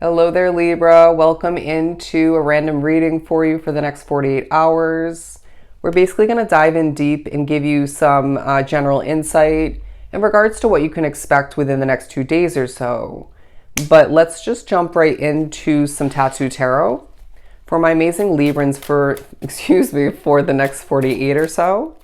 Hello there, Libra. Welcome into a random reading for you for the next 48 hours. We're basically going to dive in deep and give you some general insight in regards to what you can expect within the next 2 days or so. But let's just jump right into some Tattoo Tarot for my amazing Librans for the next 48 or so.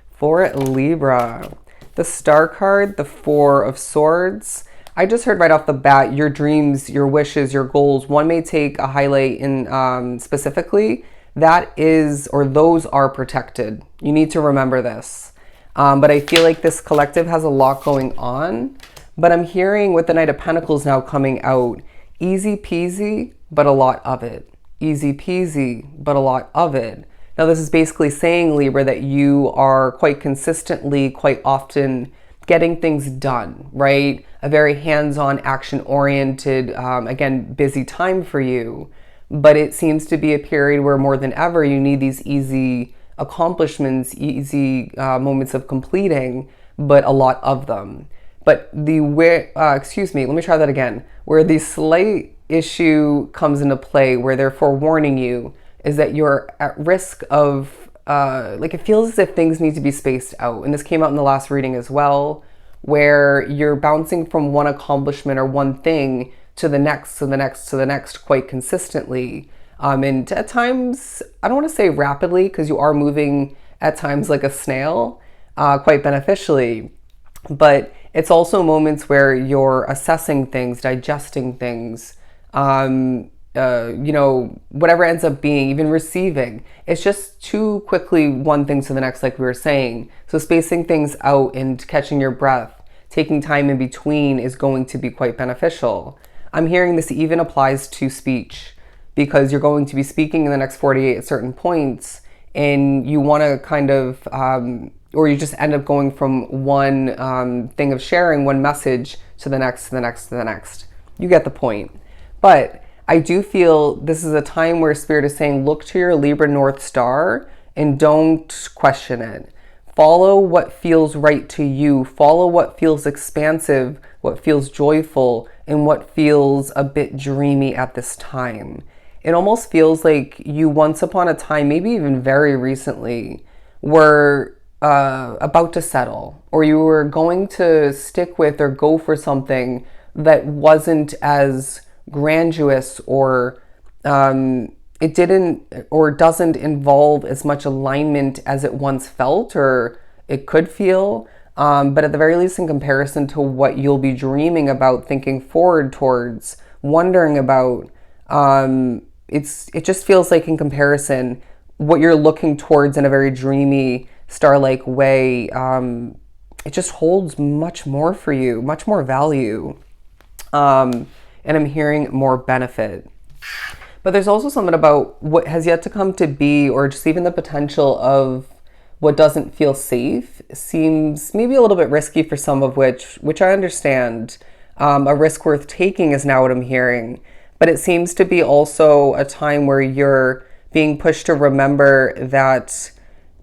For Libra, the Star card, the Four of Swords. I just heard right off the bat, your dreams, your wishes, your goals, one may take a highlight in specifically, that is, or those are protected. You need to remember this. But I feel like this collective has a lot going on. But I'm hearing with the Knight of Pentacles now coming out, easy peasy, but a lot of it. Easy peasy, but a lot of it. Now, this is basically saying, Libra, that you are quite consistently, quite often getting things done, right? A very hands-on, action-oriented, again, busy time for you. But it seems to be a period where more than ever you need these easy accomplishments, easy moments of completing, but a lot of them. But excuse me, let me try that again. Where the slight issue comes into play, where they're forewarning you, is that you're at risk of it feels as if things need to be spaced out. And this came out in the last reading as well, where you're bouncing from one accomplishment or one thing to the next, to the next, to the next quite consistently. And at times, I don't want to say rapidly, because you are moving at times like a snail, quite beneficially. But it's also moments where you're assessing things, digesting things, whatever ends up being, even receiving. It's just too quickly one thing to the next, like we were saying. So spacing things out and catching your breath, taking time in between is going to be quite beneficial. I'm hearing this even applies to speech, because you're going to be speaking in the next 48 at certain points, and you want to kind of, or you just end up going from one thing of sharing, one message, to the next, to the next, to the next. You get the point. But I do feel this is a time where Spirit is saying, look to your Libra North Star and don't question it. Follow what feels right to you. Follow what feels expansive, what feels joyful, and what feels a bit dreamy at this time. It almost feels like you once upon a time, maybe even very recently, were about to settle, or you were going to stick with or go for something that wasn't as grandiose, or it didn't or doesn't involve as much alignment as it once felt or it could feel. But at the very least, in comparison to what you'll be dreaming about, thinking forward towards, wondering about, it just feels like, in comparison, what you're looking towards in a very dreamy, star-like way, it just holds much more for you, much more value. And I'm hearing more benefit. But there's also something about what has yet to come to be, or just even the potential of what doesn't feel safe seems maybe a little bit risky for some of which I understand. A risk worth taking is now what I'm hearing. But it seems to be also a time where you're being pushed to remember that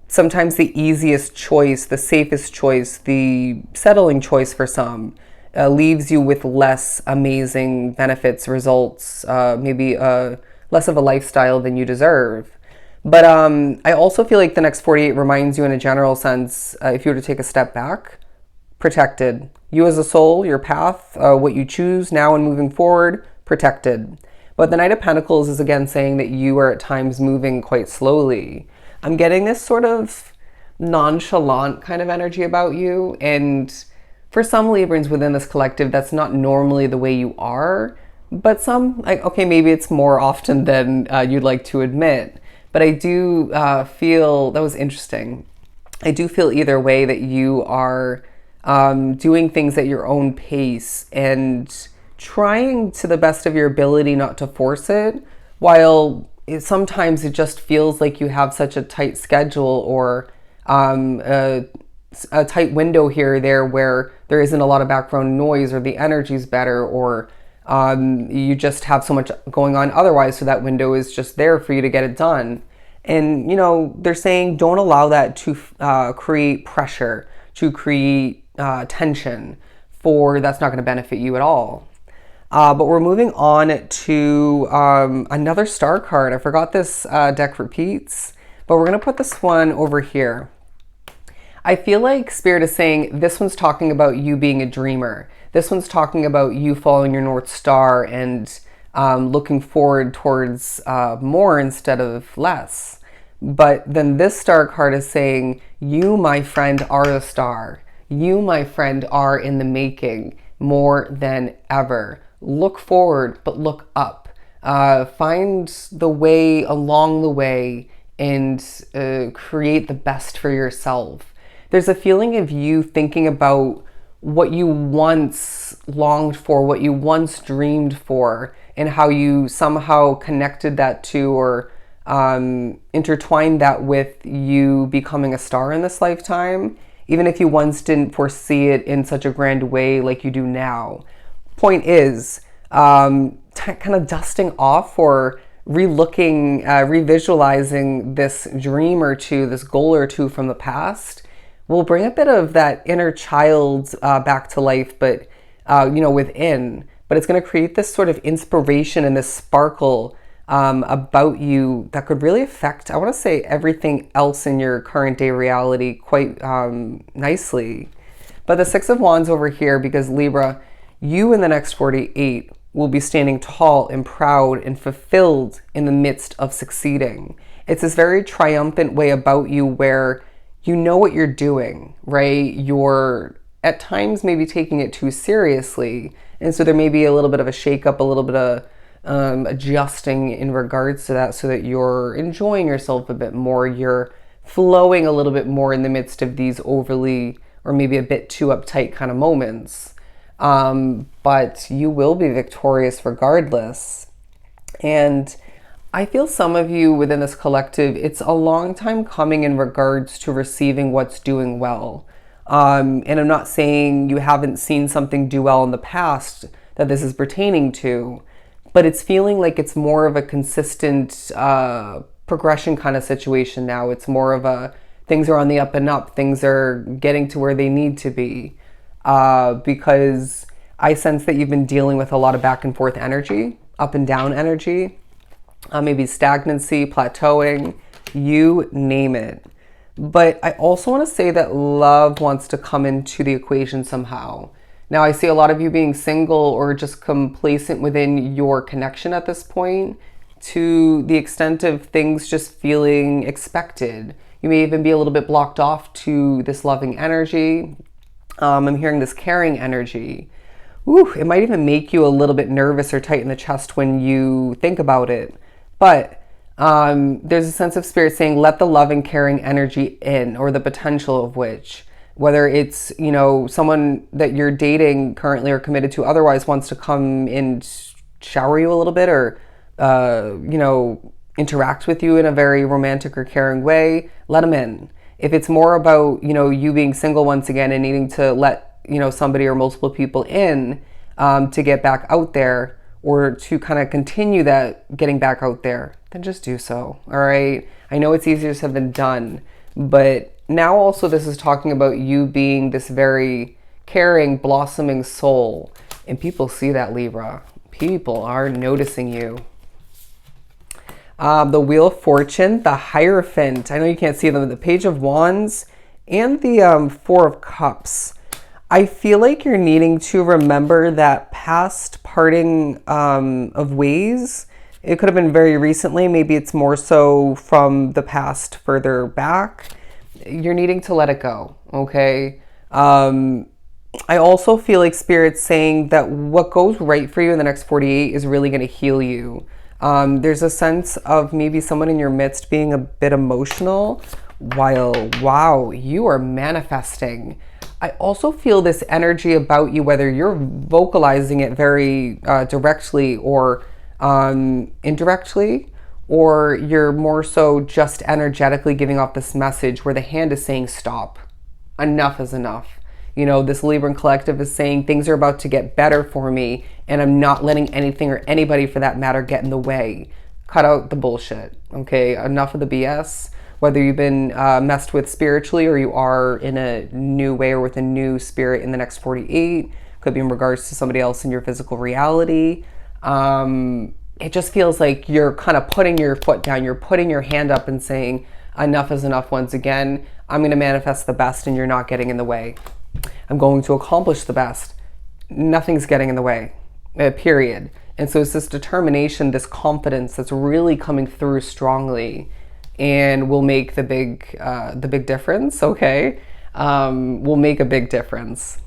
sometimes the easiest choice, the safest choice, the settling choice for some, leaves you with less amazing benefits, results, maybe less of a lifestyle than you deserve. But I also feel like the next 48 reminds you, in a general sense, if you were to take a step back, protected. You as a soul, your path, what you choose now and moving forward, protected. But the Knight of Pentacles is again saying that you are at times moving quite slowly. I'm getting this sort of nonchalant kind of energy about you, and for some Librans within this collective, that's not normally the way you are, but some, like, okay, maybe it's more often than you'd like to admit. But I do feel, that was interesting. I do feel either way that you are doing things at your own pace and trying to the best of your ability not to force it, while sometimes it just feels like you have such a tight schedule, or a tight window here or there where there isn't a lot of background noise, or the energy's better, or you just have so much going on otherwise, so that window is just there for you to get it done. And they're saying don't allow that to create pressure, to create tension, for that's not going to benefit you at all. But we're moving on to another star card. I forgot this deck repeats, but we're going to put this one over here. I feel like Spirit is saying this one's talking about you being a dreamer. This one's talking about you following your North Star and looking forward towards more instead of less. But then this star card is saying, you, my friend, are a star. You, my friend, are in the making more than ever. Look forward, but look up. Find the way along the way and create the best for yourself. There's a feeling of you thinking about what you once longed for, what you once dreamed for, and how you somehow connected that to or intertwined that with you becoming a star in this lifetime, even if you once didn't foresee it in such a grand way like you do now. Point is, kind of dusting off or relooking, revisualizing this dream or two, this goal or two from the past will bring a bit of that inner child back to life, but within. But it's going to create this sort of inspiration and this sparkle about you that could really affect, I want to say, everything else in your current day reality quite nicely. But the Six of Wands over here, because Libra, you in the next 48 will be standing tall and proud and fulfilled in the midst of succeeding. It's this very triumphant way about you where you know what you're doing, right? You're at times maybe taking it too seriously. And so there may be a little bit of a shakeup, a little bit of adjusting in regards to that so that you're enjoying yourself a bit more. You're flowing a little bit more in the midst of these overly or maybe a bit too uptight kind of moments. But you will be victorious regardless. And I feel some of you within this collective, it's a long time coming in regards to receiving what's doing well. And I'm not saying you haven't seen something do well in the past that this is pertaining to, but it's feeling like it's more of a consistent progression kind of situation now. It's more of a things are on the up and up. Things are getting to where they need to be. Because I sense that you've been dealing with a lot of back and forth energy, up and down energy, maybe stagnancy, plateauing, you name it. But I also want to say that love wants to come into the equation somehow. Now, I see a lot of you being single or just complacent within your connection at this point, to the extent of things just feeling expected. You may even be a little bit blocked off to this loving energy. I'm hearing this caring energy. Ooh, it might even make you a little bit nervous or tight in the chest when you think about it. But there's a sense of Spirit saying, let the love and caring energy in, or the potential of which, whether it's, someone that you're dating currently or committed to otherwise wants to come and shower you a little bit or, interact with you in a very romantic or caring way, let them in. If it's more about, you being single once again and needing to let, somebody or multiple people in to get back out there or to kind of continue that getting back out there, then just do so. All right. I know it's easier said than done, but now also this is talking about you being this very caring, blossoming soul. And people see that, Libra. People are noticing you. The Wheel of Fortune, the Hierophant. I know you can't see them, the Page of Wands, and the Four of Cups. I feel like you're needing to remember that past parting of ways. It could have been very recently. Maybe it's more so from the past further back. You're needing to let it go, okay? I also feel like Spirit's saying that what goes right for you in the next 48 is really going to heal you. There's a sense of maybe someone in your midst being a bit emotional while, wow, you are manifesting. I also feel this energy about you, whether you're vocalizing it very directly or indirectly, or you're more so just energetically giving off this message where the hand is saying, stop, enough is enough. This Libran collective is saying things are about to get better for me, and I'm not letting anything or anybody for that matter get in the way. Cut out the bullshit, okay? Enough of the BS. Whether you've been messed with spiritually or you are in a new way or with a new spirit in the next 48, Could be in regards to somebody else in your physical reality. It just feels like you're kind of putting your foot down. You're putting your hand up and saying, enough is enough once again. I'm going to manifest the best and you're not getting in the way. I'm going to accomplish the best. Nothing's getting in the way, period. And so it's this determination, this confidence that's really coming through strongly and will make the big difference, okay? Will make a big difference.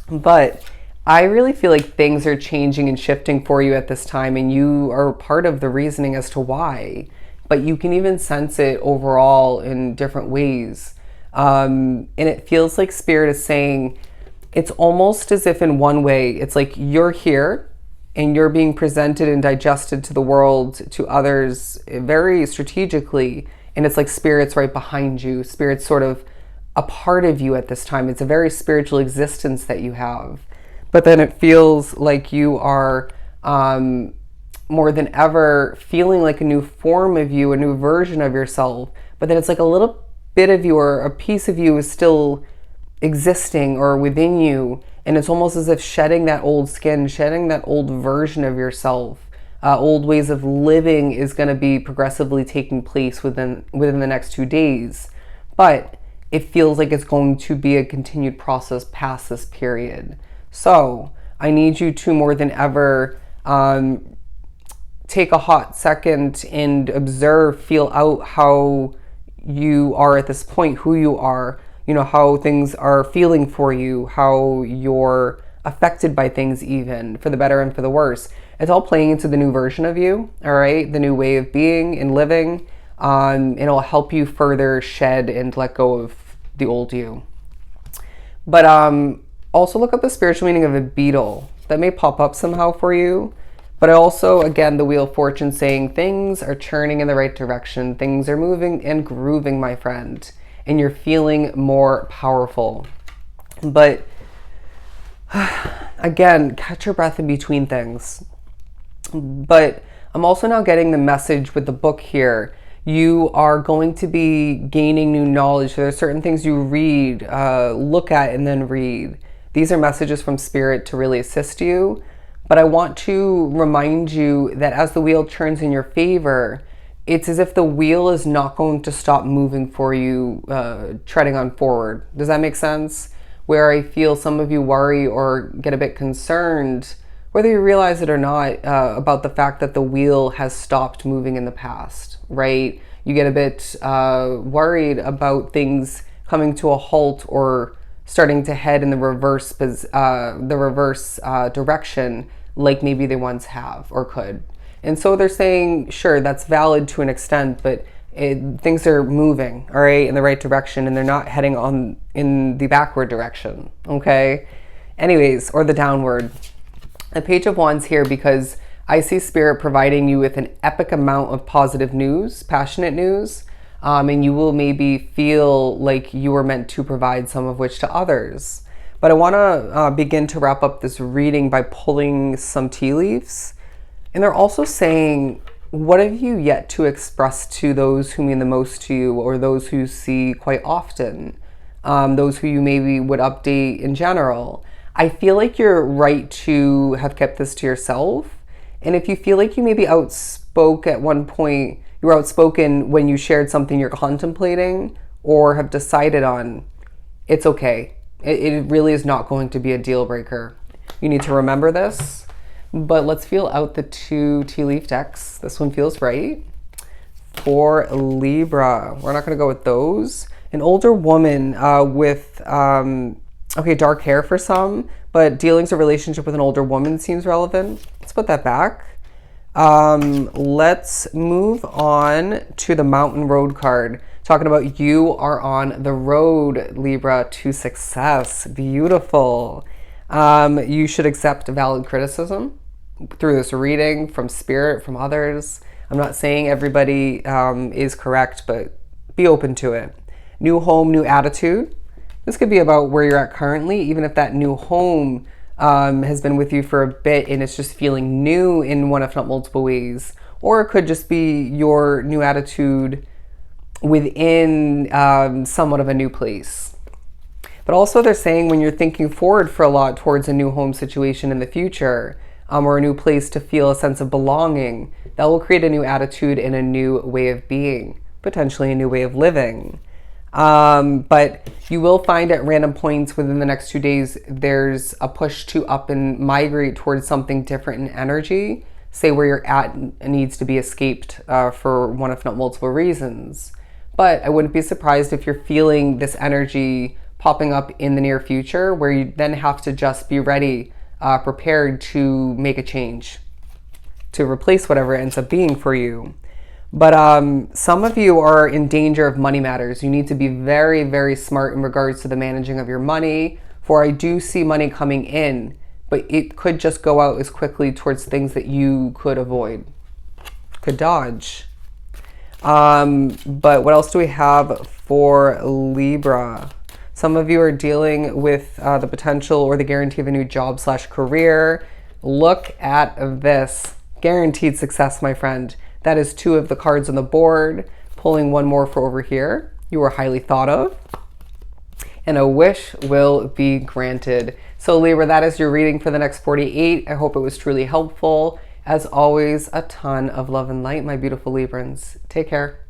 But I really feel like things are changing and shifting for you at this time, and you are part of the reasoning as to why. But you can even sense it overall in different ways. And it feels like Spirit is saying, it's almost as if in one way, it's like you're here and you're being presented and digested to the world, to others very strategically. And it's like Spirit's right behind you. Spirit's sort of a part of you at this time. It's a very spiritual existence that you have. But then it feels like you are more than ever feeling like a new form of you, a new version of yourself. But then it's like a little bit of you or a piece of you is still existing or within you. And it's almost as if shedding that old skin, shedding that old version of yourself, old ways of living is going to be progressively taking place within the next 2 days. But it feels like it's going to be a continued process past this period. So I need you to more than ever take a hot second and observe, feel out how you are at this point, who you are, how things are feeling for you, how you're affected by things, even for the better and for the worse. It's all playing into the new version of you, all right? The new way of being and living. It'll help you further shed and let go of the old you. But also look up the spiritual meaning of a beetle. That may pop up somehow for you. But also, again, the Wheel of Fortune saying things are churning in the right direction. Things are moving and grooving, my friend. And you're feeling more powerful. But again, catch your breath in between things. But I'm also now getting the message with the book here. You are going to be gaining new knowledge. There are certain things you read, look at, and then read. These are messages from Spirit to really assist you. But I want to remind you that as the wheel turns in your favor, it's as if the wheel is not going to stop moving for you, treading on forward. Does that make sense? Where I feel some of you worry or get a bit concerned, whether you realize it or not, about the fact that the wheel has stopped moving in the past, right? You get a bit worried about things coming to a halt or starting to head in the reverse direction, like maybe they once have or could. And so they're saying, sure, that's valid to an extent, but things are moving, all right, in the right direction, and they're not heading on in the backward direction, okay? Anyways, or the downward. The Page of Wands here because I see Spirit providing you with an epic amount of positive news, passionate news, and you will maybe feel like you were meant to provide some of which to others. But I want to begin to wrap up this reading by pulling some tea leaves. And they're also saying, what have you yet to express to those who mean the most to you, or those who you see quite often, those who you maybe would update in general? I feel like you're right to have kept this to yourself. And if you feel like you maybe outspoke at one point, you were outspoken when you shared something you're contemplating or have decided on, it's okay. It really is not going to be a deal breaker. You need to remember this. But let's feel out the 2 tea leaf decks. This one feels right. For Libra, we're not going to go with those. An older woman with, dark hair for some, but dealings or relationship with an older woman seems relevant. Let's put that back. Let's move on to the Mountain Road card. Talking about you are on the road, Libra, to success. Beautiful. You should accept valid criticism through this reading from Spirit, from others. I'm not saying everybody is correct, but be open to it. New home, new attitude. This could be about where you're at currently, even if that new home has been with you for a bit and it's just feeling new in one, if not multiple ways. Or it could just be your new attitude within somewhat of a new place. But also they're saying when you're thinking forward for a lot towards a new home situation in the future, or a new place to feel a sense of belonging, that will create a new attitude and a new way of being, potentially a new way of living. But you will find at random points within the next 2 days, there's a push to up and migrate towards something different in energy. Say where you're at needs to be escaped for one, if not multiple reasons. But I wouldn't be surprised if you're feeling this energy popping up in the near future, where you then have to just be ready, prepared to make a change, to replace whatever it ends up being for you. But some of you are in danger of money matters. You need to be very, very smart in regards to the managing of your money, for I do see money coming in, but it could just go out as quickly towards things that you could avoid, could dodge. But what else do we have for Libra? Some of you are dealing with the potential or the guarantee of a new job / career. Look at this. Guaranteed success, my friend. That is 2 of the cards on the board. Pulling one more for over here. You are highly thought of. And a wish will be granted. So Libra, that is your reading for the next 48. I hope it was truly helpful. As always, a ton of love and light, my beautiful Librans. Take care.